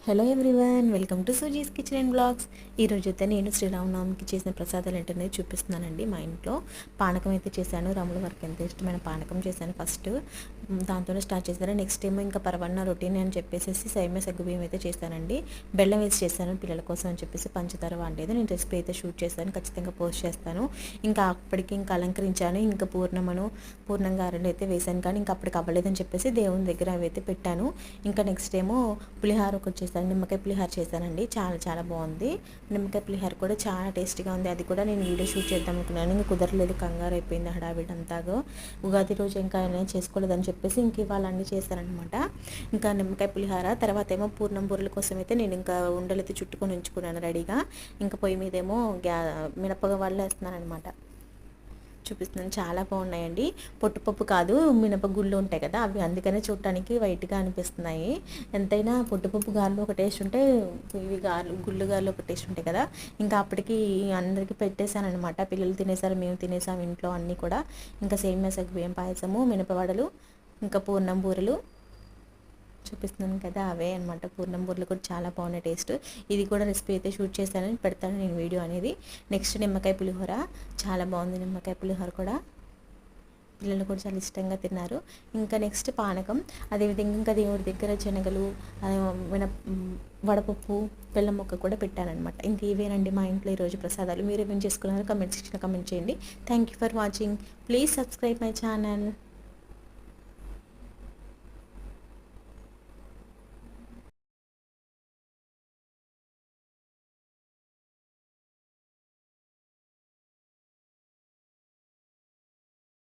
Hello everyone, welcome to Suzy's kitchen and blogs. ఈరోజు అయితే నేను శ్రీరామనవమికి చేసిన ప్రసాదాలు ఏంటనేది చూపిస్తున్నానండి. మా ఇంట్లో పానకం అయితే చేశాను. రాముల వారికి ఎంత ఇష్టమైన పానకం చేశాను. ఫస్ట్ దాంతోనే స్టార్ట్ చేశాను. నెక్స్ట్ ఏమో ఇంకా పరవన్న రొటీన్ అని చెప్పేసి సేమియా సగ్గుబియ్యం అయితే చేశానండి. బెల్లం వేసి చేశాను పిల్లల కోసం అని చెప్పేసి. పంచదార వాడలేదు. నేను రెసిపీ అయితే షూట్ చేశాను, ఖచ్చితంగా పోస్ట్ చేస్తాను. ఇంకా అప్పటికి ఇంకా అలంకరించాను. ఇంకా పూర్ణం గారెలు అయితే వేశాను, కానీ ఇంకా అప్పటికి అవ్వలేదని చెప్పేసి దేవుని దగ్గర అవి అయితే పెట్టాను. ఇంకా నెక్స్ట్ ఏమో పులిహార ఒకటి చేశాను. నిమ్మకాయ పులిహార చేశానండి. చాలా చాలా బాగుంది. నిమ్మకాయ పులిహార కూడా చాలా టేస్టీగా ఉంది. అది కూడా నేను వీడియో షూట్ చేద్దాం అనుకున్నాను, ఇంకా కుదరలేదు, కంగారు అయిపోయింది హడావిడి అంతాగా. ఉగాది రోజు ఇంకా నేను చేసుకోలేదని చెప్పేసి ఇంక ఇవాళ అన్నీ చేశానమాట. ఇంకా నిమ్మకాయ పులిహార తర్వాత ఏమో పూర్ణం బూరెల కోసం అయితే నేను ఇంకా ఉండలు అయితే చుట్టుకొని ఉంచుకున్నాను రెడీగా. ఇంకా పొయ్యి మీదేమో మినపగా వాళ్ళు వేస్తున్నాను అనమాట. చూపిస్తున్నాను, చాలా బాగున్నాయండి. పొట్టుపప్పు కాదు, మినపగుళ్ళు ఉంటాయి కదా అవి, అందుకనే చూడటానికి వైట్గా అనిపిస్తున్నాయి. ఎంతైనా పొట్టుపప్పు గారెలు ఒక టేస్ట్ ఉంటే ఇవి గుళ్ళు గారెలు ఒక టేస్ట్ ఉంటాయి కదా. ఇంకా అప్పటికి అందరికీ పెట్టేశాను అనమాట. పిల్లలు తినేసారు, మేము తినేసాము ఇంట్లో అన్నీ కూడా. ఇంకా సేమియా సగ్గుబియ్యం పాయసము, మినపవడలు, ఇంకా పూర్ణం బూరెలు చూపిస్తున్నాను కదా, అవే అనమాట. పూర్ణం బూరెలు కూడా చాలా బాగున్నాయి టేస్ట్. ఇది కూడా రెసిపీ అయితే షూట్ చేశానని పెడతాను నేను వీడియో అనేది. నెక్స్ట్ నిమ్మకాయ పులిహోర చాలా బాగుంది. నిమ్మకాయ పులిహోర కూడా పిల్లలు కూడా చాలా ఇష్టంగా తిన్నారు. ఇంకా నెక్స్ట్ పానకం, అదేవిధంగా ఇంకా దేవుడి దగ్గర శనగలు, వడపప్పు, బెల్లం ముక్క కూడా పెట్టానమాట. ఇంక ఇవేనండి మా ఇంట్లో ఈరోజు ప్రసాదాలు. మీరు ఏమేం చేసుకున్నారో కమెంట్ సెక్షన్లో కమెంట్ చేయండి. Thank you for watching. Please subscribe my channel.